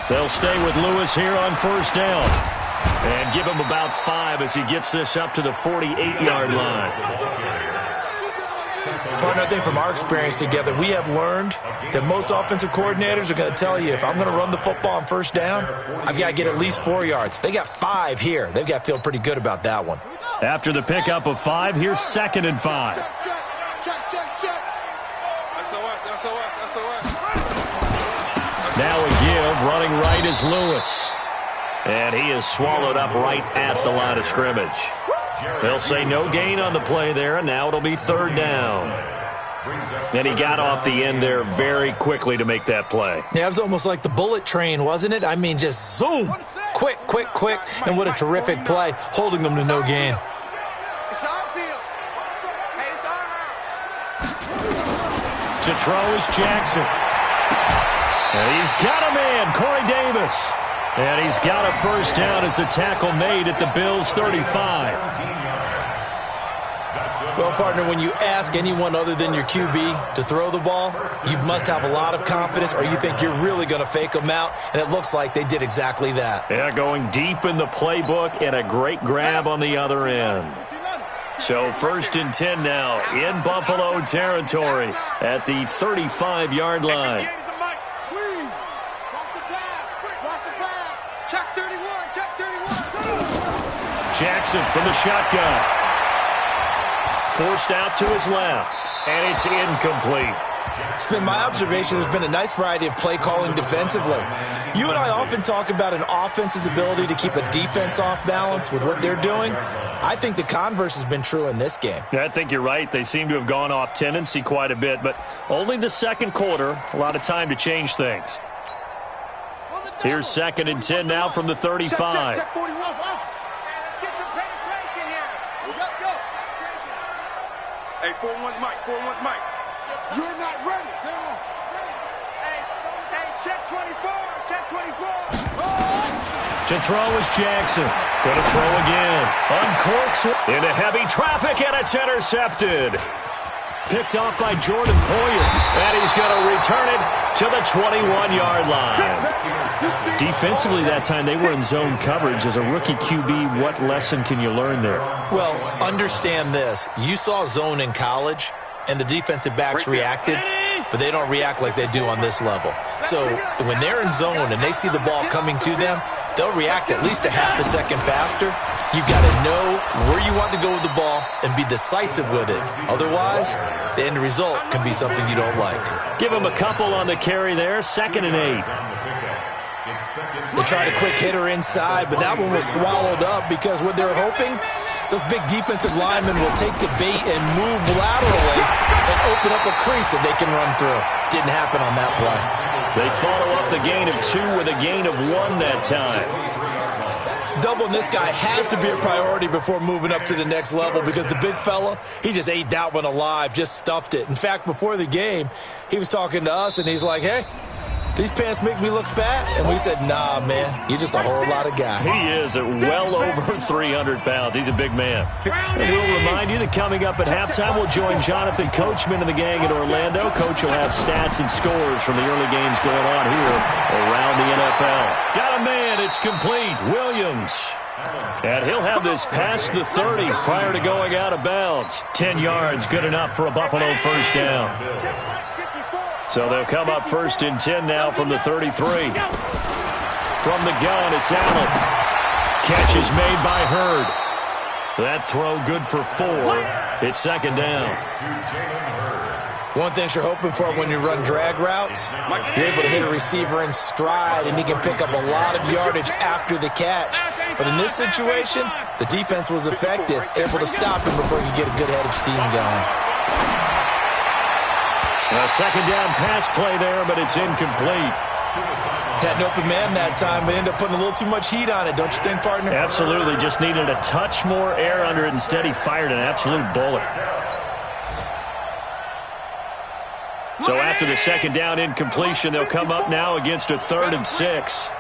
They'll stay with Lewis here on first down. And give him about 5 as he gets this up to the 48-yard line. Partner, I think from our experience together, we have learned that most offensive coordinators are going to tell you, if I'm going to run the football on first down, I've got to get at least 4 yards. They got 5 here. They've got to feel pretty good about that one. After the pickup of 5, here's 2nd and 5. Now a give, running right is Lewis. And he is swallowed up right at the line of scrimmage. They'll say no gain on the play there, and now it'll be 3rd down. And he got off the end there very quickly to make that play. Yeah, it was almost like the bullet train, wasn't it? I mean, just zoom. Quick, quick, quick. And what a terrific play, holding them to no gain. To throw is Jackson. And he's got a man, Corey Davis. And he's got a first down as a tackle made at the Bills' 35. Well, partner, when you ask anyone other than your QB to throw the ball, you must have a lot of confidence, or you think you're really going to fake them out, and it looks like they did exactly that. Yeah, going deep in the playbook and a great grab on the other end. So 1st and 10 now in Buffalo territory at the 35-yard line. Jackson from the shotgun. Forced out to his left, and it's incomplete. It's been my observation there's been a nice variety of play calling defensively. You and I often talk about an offense's ability to keep a defense off balance with what they're doing. I think the converse has been true in this game. I think you're right. They seem to have gone off tendency quite a bit, but only the second quarter, a lot of time to change things. Here's 2nd and 10 now from the 35. Check 41. Let's get some penetration here. Go. Hey, 4-1's Mike. 4-1's Mike. You're not ready. Hey, check 24. Check 24. To throw is Jackson. Going to throw again. Uncorks into heavy traffic, and it's intercepted. Picked off by Jordan Poyer, and he's going to return it to the 21-yard line. Defensively that time, they were in zone coverage. As a rookie QB, what lesson can you learn there? Well, understand this. You saw zone in college, and the defensive backs reacted, but they don't react like they do on this level. So when they're in zone and they see the ball coming to them, they'll react at least a half a second faster. You've got to know where you want to go with the ball and be decisive with it. Otherwise, the end result can be something you don't like. Give him a couple on the carry there. 2nd and 8. They tried a quick hitter inside, but that one was swallowed up because what they're hoping, those big defensive linemen will take the bait and move laterally and open up a crease that they can run through. Didn't happen on that play. They follow up the gain of 2 with a gain of 1 that time. Doubling this guy has to be a priority before moving up to the next level because the big fella, he just ate that one alive, just stuffed it. In fact, before the game, he was talking to us, and he's like, hey, these pants make me look fat? And we said, nah, man, you're just a whole lot of guy. He is at well over 300 pounds. He's a big man. And we'll remind you that coming up at halftime, we'll join Jonathan Coachman and the gang in Orlando. Coach will have stats and scores from the early games going on here around the NFL. Got a man. It's complete. Williams. And he'll have this past the 30 prior to going out of bounds. 10 yards, good enough for a Buffalo first down. So they'll come up 1st and 10 now from the 33. From the gun, it's Allen. Catch is made by Hurd. That throw good for 4. It's 2nd down. One thing you're hoping for when you run drag routes, you're able to hit a receiver in stride, and he can pick up a lot of yardage after the catch. But in this situation, the defense was effective, able to stop him before he could get a good head of steam going. A 2nd down pass play there, but it's incomplete. Had an open man that time, but ended up putting a little too much heat on it, don't you think, partner? Absolutely. Just needed a touch more air under it. Instead, he fired an absolute bullet. So after the 2nd down incompletion, they'll come up now against a 3rd and 6.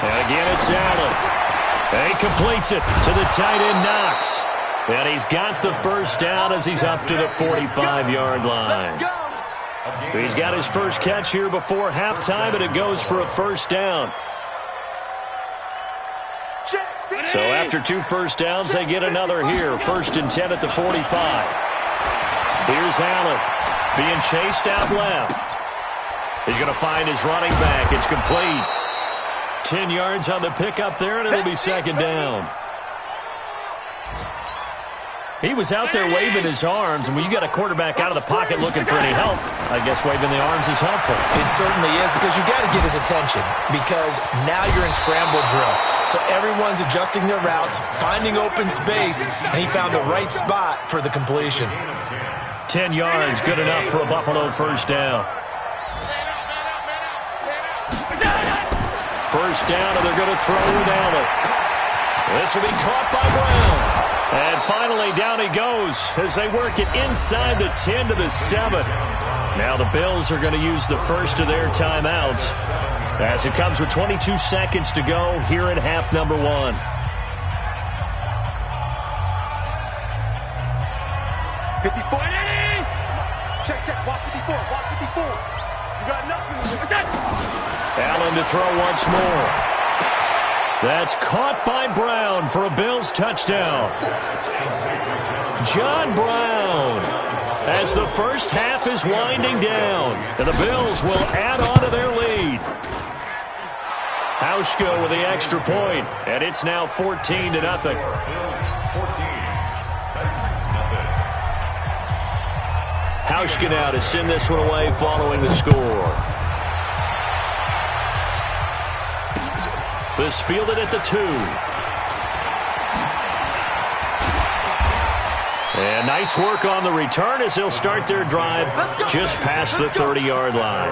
And again, it's Allen. And he completes it to the tight end, Knox. And he's got the first down as he's up to the 45-yard line. He's got his first catch here before halftime, and it goes for a first down. So after 2 first downs, they get another here. 1st and 10 at the 45. Here's Allen being chased out left. He's going to find his running back. It's complete. 10 yards on the pickup there, and it'll be 2nd down. He was out there waving his arms, and when you got a quarterback out of the pocket looking for any help, I guess waving the arms is helpful. It certainly is, because you got to get his attention, because now you're in scramble drill. So everyone's adjusting their routes, finding open space, and he found the right spot for the completion. 10 yards, good enough for a Buffalo first down. First down, and they're going to throw with Allen. This will be caught by Brown. And finally, down he goes as they work it inside the 10 to the 7. Now the Bills are going to use the first of their timeouts as it comes with 22 seconds to go here in half number 1. Check. Walk 54. You got nothing. Allen to throw once more. That's caught by Brown for a Bills touchdown. John Brown, as the first half is winding down, and the Bills will add on to their lead. Hauschka with the extra point, and it's now 14-0. Hauschka now to send this one away following the score. This fielded at the 2. And nice work on the return as they'll start their drive just past the 30-yard line.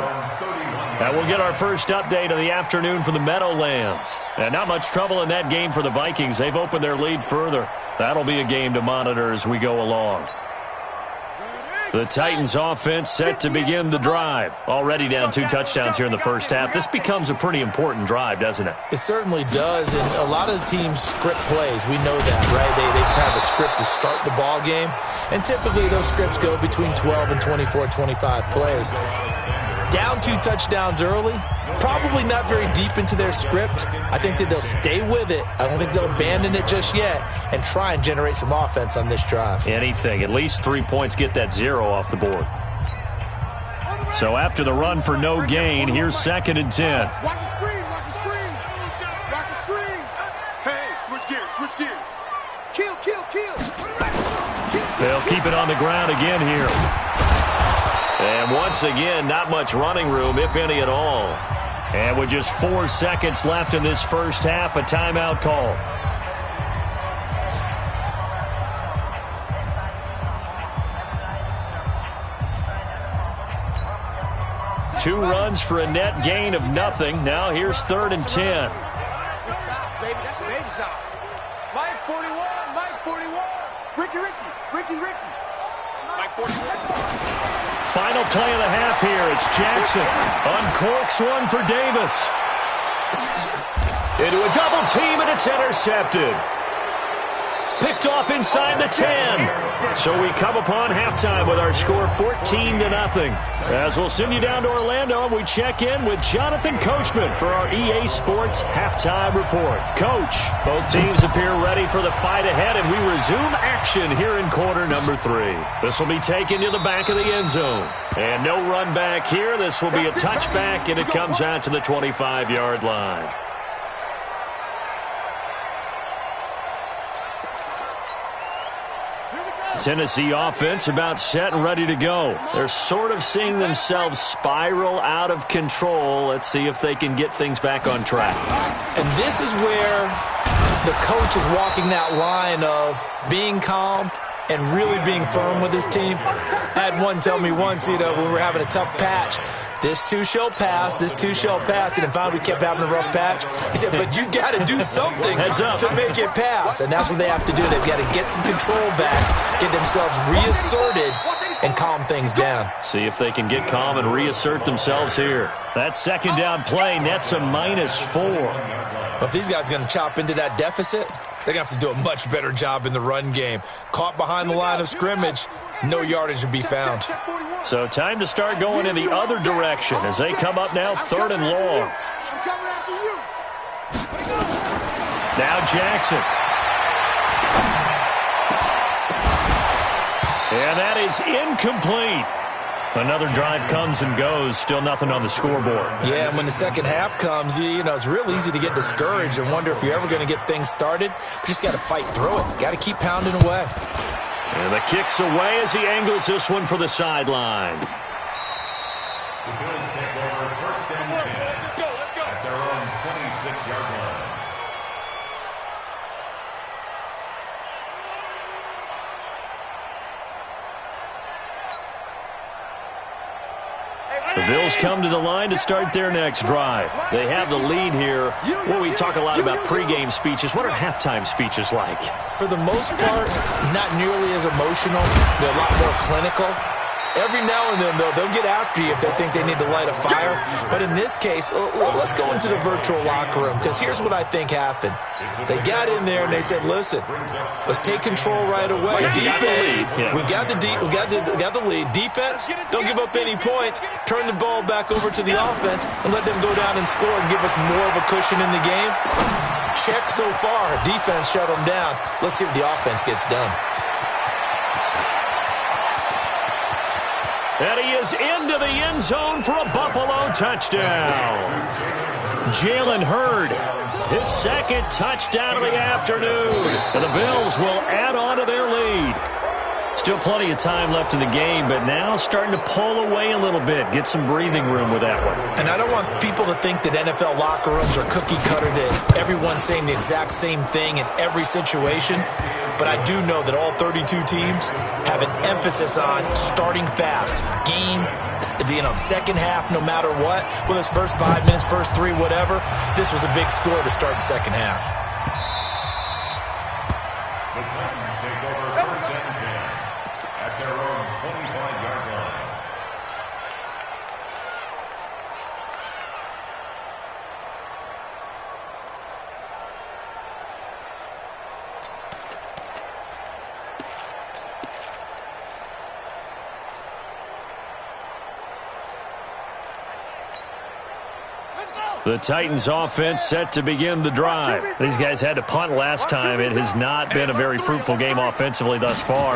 That will get our first update of the afternoon from the Meadowlands. And not much trouble in that game for the Vikings. They've opened their lead further. That'll be a game to monitor as we go along. The Titans offense set to begin the drive. Already down 2 touchdowns here in the first half. This becomes a pretty important drive, doesn't it? It certainly does, and a lot of the teams script plays. We know that, right? They have a script to start the ball game, and typically those scripts go between 12 and 24, 25 plays. Down 2 touchdowns early, probably not very deep into their script. I think that they'll stay with it. I don't think they'll abandon it just yet and try and generate some offense on this drive. Anything. At least 3 points, get that 0 off the board. So after the run for no gain, here's 2nd and 10. Watch the screen. Hey, switch gears. Kill. They'll keep it on the ground again here. And once again, not much running room, if any at all. And with just 4 seconds left in this first half, a timeout call. Two runs for a net gain of nothing. Now here's 3rd and 10. That's baby shot. Mike 41. Ricky. Mike 41. Final play of the half here. It's Jackson. Uncorks one for Davis. Into a double team, and it's intercepted. Picked off inside the 10. So we come upon halftime with our score 14-0. As we'll send you down to Orlando, and we check in with Jonathan Coachman for our EA Sports Halftime Report. Coach, both teams appear ready for the fight ahead, and we resume action here in quarter number 3. This will be taken to the back of the end zone. And no run back here. This will be a touchback, and it comes out to the 25-yard line. Tennessee offense about set and ready to go. They're sort of seeing themselves spiral out of control. Let's see if they can get things back on track. And this is where the coach is walking that line of being calm and really being firm with his team. I had one tell me once, when we were having a tough patch, this too shall pass, and finally we kept having a rough patch. He said, but you got to do something to make it pass, and that's what they have to do. They've got to get some control back, get themselves reasserted, and calm things down. See if they can get calm and reassert themselves here. That 2nd down play nets a -4. But if these guys are going to chop into that deficit, they're going to have to do a much better job in the run game. Caught behind the line of scrimmage, no yardage to be found. So time to start going in the other direction as they come up now 3rd and long. I'm coming after you. Now Jackson. And that is incomplete. Another drive comes and goes. Still nothing on the scoreboard. Yeah, and when the second half comes, you know, it's real easy to get discouraged and wonder if you're ever going to get things started. You just got to fight through it. Got to keep pounding away. And the kick's away as he angles this one for the sideline. The Bills take over 1st and 10 at their own 26-yard line. The Bills come to the line to start their next drive. They have the lead here. Well, we talk a lot about pregame speeches. What are halftime speeches like? For the most part, not nearly as emotional. They're a lot more clinical. Every now and then, though, they'll get after you if they think they need to light a fire. But in this case, let's go into the virtual locker room, because here's what I think happened. They got in there and they said, listen, let's take control right away. Defense, we got the lead. Defense, don't give up any points. Turn the ball back over to the offense and let them go down and score and give us more of a cushion in the game. Check so far. Defense shut them down. Let's see if the offense gets done. And he is into the end zone for a Buffalo touchdown. Jalen Hurd, his second touchdown of the afternoon. And the Bills will add on to their lead. Still plenty of time left in the game, but now starting to pull away a little bit. Get some breathing room with that one. And I don't want people to think that NFL locker rooms are cookie cutter, that everyone's saying the exact same thing in every situation. But I do know that all 32 teams have an emphasis on starting fast. Game, second half, no matter what. Whether it's first 5 minutes, first 3, whatever. This was a big score to start the second half. The Titans take over 1st and 10 at their own 25-yard line. The Titans offense set to begin the drive. These guys had to punt last time. It has not been a very fruitful game offensively thus far.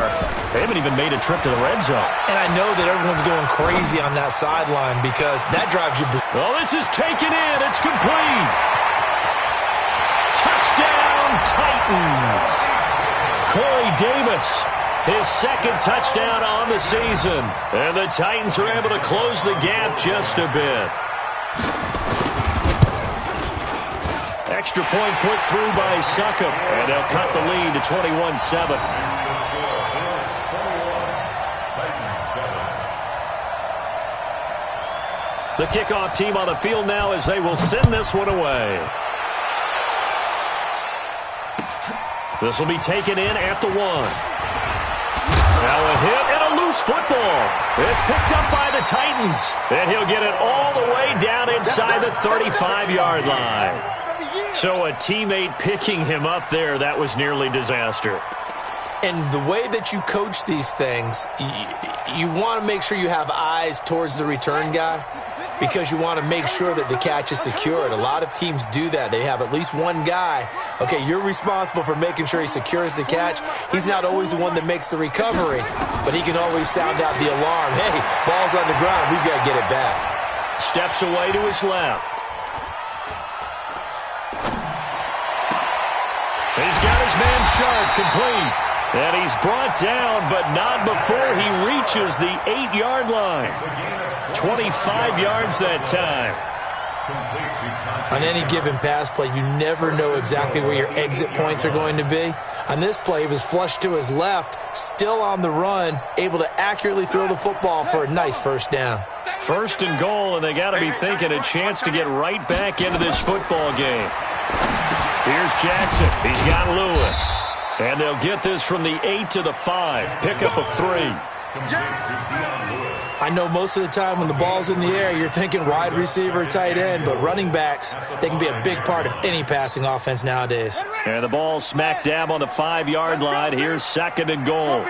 They haven't even made a trip to the red zone. And I know that everyone's going crazy on that sideline because that drives you. Oh, this is taken in. It's complete. Touchdown, Titans. Corey Davis, his second touchdown on the season. And the Titans are able to close the gap just a bit. Extra point put through by Succop, and they'll cut the lead to 21-7. The kickoff team on the field now as they will send this one away. This will be taken in at the 1. Now a hit and a loose football. It's picked up by the Titans, and he'll get it all the way down inside the 35-yard line. So a teammate picking him up there, that was nearly disaster. And the way that you coach these things, you want to make sure you have eyes towards the return guy because you want to make sure that the catch is secured. A lot of teams do that. They have at least one guy. Okay, you're responsible for making sure he secures the catch. He's not always the one that makes the recovery, but he can always sound out the alarm. Hey, ball's on the ground. We've got to get it back. Steps away to his left. He's got his man sharp, complete. And he's brought down, but not before he reaches the 8-yard line. 25 yards that time. On any given pass play, you never know exactly where your exit points are going to be. On this play, he was flushed to his left, still on the run, able to accurately throw the football for a nice first down. 1st and goal, and they got to be thinking a chance to get right back into this football game. Here's Jackson. He's got Lewis. And they'll get this from the 8 to the 5. Pickup of 3. I know most of the time when the ball's in the air, you're thinking wide receiver, tight end, but running backs, they can be a big part of any passing offense nowadays. And the ball smack dab on the 5-yard line. Here's 2nd and goal.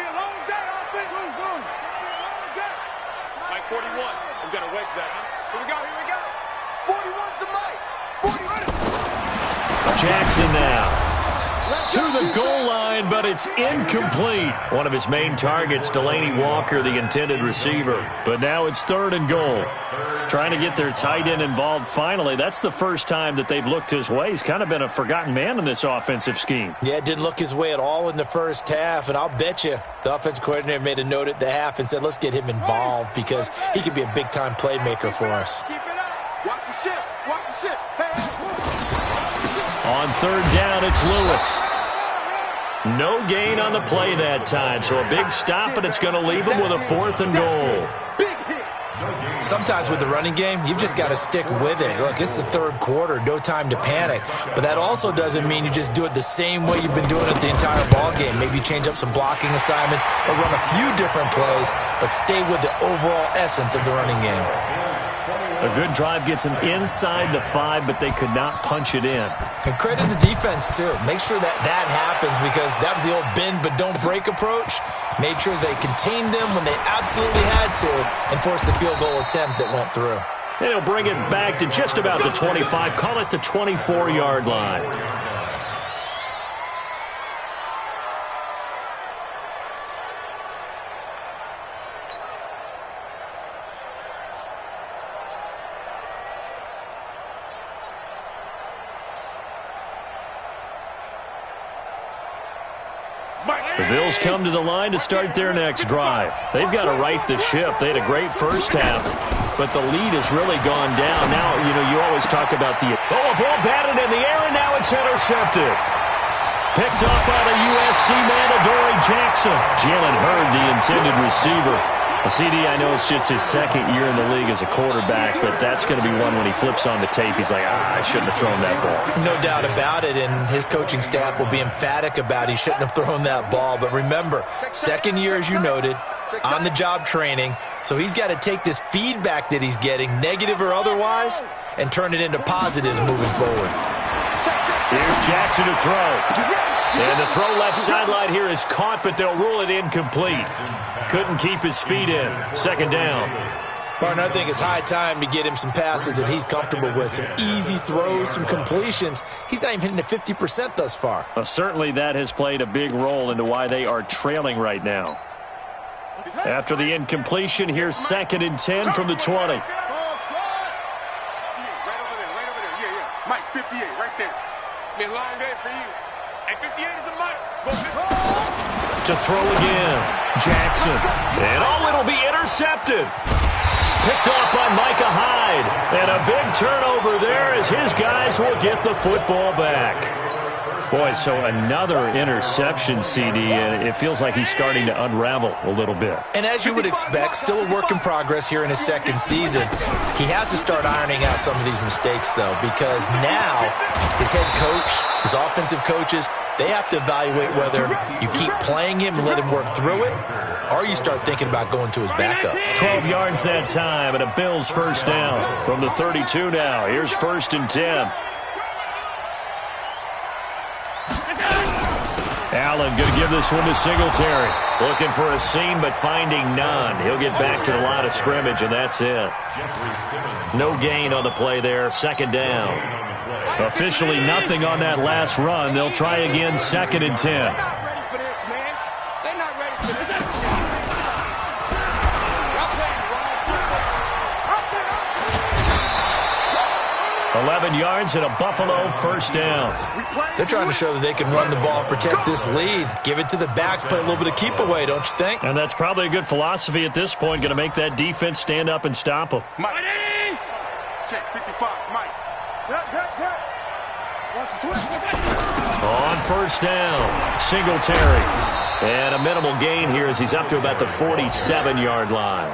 Mike 41. I'm going to wedge that, huh? Here we go, here we go. 41's the Mike. 41. Jackson now to the goal line, but it's incomplete. One of his main targets, Delaney Walker, the intended receiver. But now it's 3rd and goal. Trying to get their tight end involved finally. That's the first time that they've looked his way. He's kind of been a forgotten man in this offensive scheme. Yeah, it didn't look his way at all in the first half, and I'll bet you the offense coordinator made a note at the half and said, let's get him involved because he could be a big-time playmaker for us. Keep it up. Watch the ship. Watch the ship. Hey, On 3rd down, it's Lewis. No gain on the play that time, so a big stop, and it's going to leave him with a 4th and goal. big hit. Sometimes with the running game, you've just got to stick with it. Look, it's the 3rd quarter, no time to panic. But that also doesn't mean you just do it the same way you've been doing it the entire ball game. Maybe change up some blocking assignments or run a few different plays, but stay with the overall essence of the running game. A good drive gets him inside the 5, but they could not punch it in. And credit the defense, too. Make sure that that happens because that was the old bend but don't break approach. Made sure they contained them when they absolutely had to and forced the field goal attempt that went through. And he'll bring it back to just about the 25. Call it the 24-yard line. The Bills come to the line to start their next drive. They've got to right the ship. They had a great first half, but the lead has really gone down. Now, you always talk about the... Oh, a ball batted in the air, and now it's intercepted. Picked up by the USC man, Adoree Jackson. Jalen Hurd, the intended receiver. A CD, I know it's just his 2nd year in the league as a quarterback, but that's going to be one when he flips on the tape. He's like, I shouldn't have thrown that ball. No doubt about it, and his coaching staff will be emphatic about he shouldn't have thrown that ball. But remember, 2nd year, as you noted, on-the-job training, so he's got to take this feedback that he's getting, negative or otherwise, and turn it into positives moving forward. Here's Jackson to throw. And the throw left sideline here is caught, but they'll rule it incomplete. Couldn't keep his feet in. 2nd down. Martin, I think it's high time to get him some passes that he's comfortable with. Some easy throws, some completions. He's not even hitting to 50% thus far. Well, certainly that has played a big role into why they are trailing right now. After the incompletion, here's 2nd and 10 from the 20. Right over there, right over there. Yeah. Mike, 58, right there. It's been a long day for you. And 58 is a Mike. To throw again, Jackson. And it'll be intercepted. Picked off by Micah Hyde. And a big turnover there as his guys will get the football back. Boy, so another interception, CD, and it feels like he's starting to unravel a little bit. And as you would expect, still a work in progress here in his 2nd season. He has to start ironing out some of these mistakes, though, because now his head coach, his offensive coaches, they have to evaluate whether you keep playing him and let him work through it, or you start thinking about going to his backup. 12 yards that time, and a Bills 1st down from the 32 now. Here's 1st and 10. Allen going to give this one to Singletary. Looking for a seam, but finding none. He'll get back to the line of scrimmage, and that's it. No gain on the play there. 2nd down. Officially nothing on that last run. They'll try again, 2nd and 10. 11 yards and a Buffalo 1st down. They're trying to show that they can run the ball and protect this lead. Give it to the backs, play a little bit of keep away, don't you think? And that's probably a good philosophy at this point. Going to make that defense stand up and stop them. Mike. Check 55, Mike. On 1st down, Singletary. And a minimal gain here as he's up to about the 47-yard line.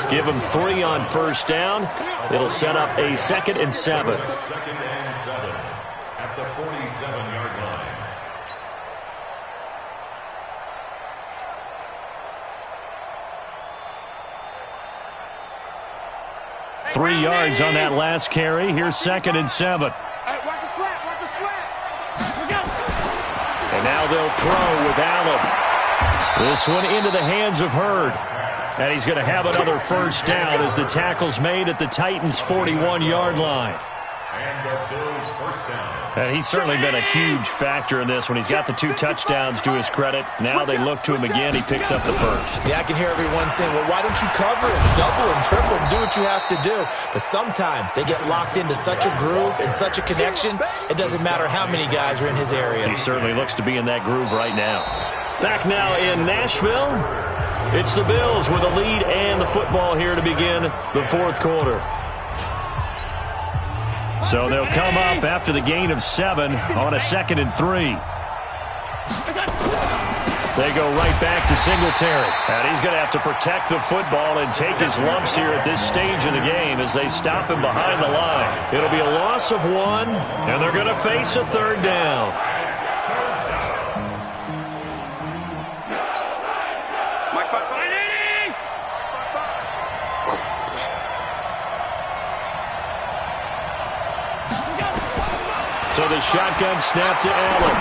Give him 3 on 1st down. It'll set up a 2nd and 7. 2nd and 7 at the 47-yard line. Three yards on that last carry. Here's 2nd and 7. Hey, watch his flat, watch his flat. And now they'll throw with Allen. This one into the hands of Hurd. And he's going to have another first down as the tackle's made at the Titans' 41-yard line. And the Bills' first down. And he's certainly been a huge factor in this when he's got the 2 touchdowns to his credit. Now they look to him again. He picks up the first. Yeah, I can hear everyone saying, well, why don't you cover him, double him, triple him, do what you have to do. But sometimes they get locked into such a groove and such a connection, it doesn't matter how many guys are in his area. He certainly looks to be in that groove right now. Back now in Nashville, it's the Bills with a lead and the football here to begin the fourth quarter. So they'll come up after the gain of 7 on a 2nd and 3. They go right back to Singletary. And he's going to have to protect the football and take his lumps here at this stage of the game as they stop him behind the line. It'll be a loss of 1, and they're going to face a 3rd down. So the shotgun snap to Allen.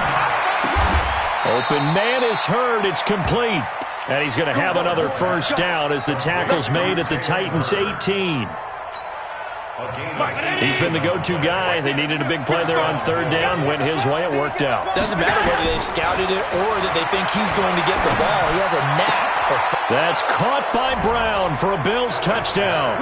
Open man is heard. It's complete. And he's going to have another first down as the tackle's made at the Titans' 18. He's been the go-to guy. They needed a big play there on 3rd down. Went his way. It worked out. Doesn't matter whether they scouted it or that they think he's going to get the ball. He has a knack for... That's caught by Brown for a Bills touchdown.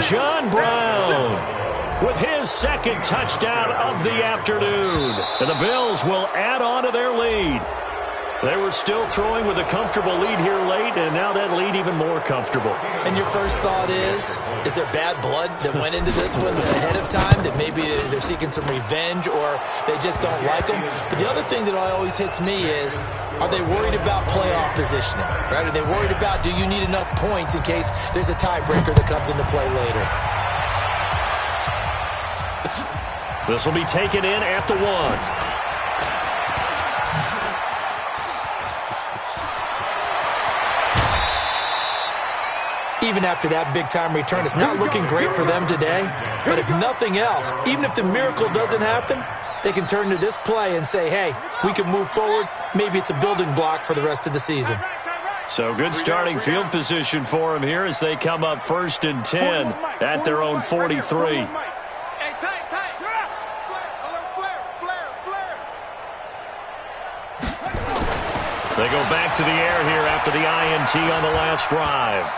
John Brown with his 2nd touchdown of the afternoon. And the Bills will add on to their lead. They were still throwing with a comfortable lead here late, and now that lead even more comfortable. And your first thought is there bad blood that went into this one ahead of time, that maybe they're seeking some revenge or they just don't like them? But the other thing that always hits me is, are they worried about playoff positioning? Right? Are they worried about, do you need enough points in case there's a tiebreaker that comes into play later? This will be taken in at the 1. Even after that big-time return, it's not looking great for them today. But if nothing else, even if the miracle doesn't happen, they can turn to this play and say, hey, we can move forward. Maybe it's a building block for the rest of the season. So good starting field position for them here as they come up 1st and 10 at their own 43. They go back to the air here after the INT on the last drive.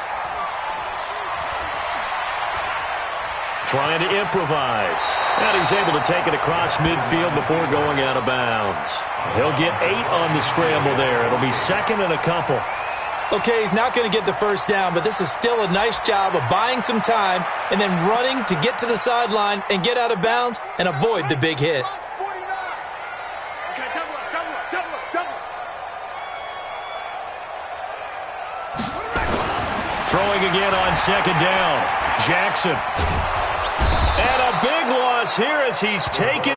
Trying to improvise. And he's able to take it across midfield before going out of bounds. He'll get 8 on the scramble there. It'll be 2nd and a couple. Okay, he's not going to get the first down, but this is still a nice job of buying some time and then running to get to the sideline and get out of bounds and avoid the big hit. Throwing again on 2nd down. Jackson. And a big loss here as he's taken.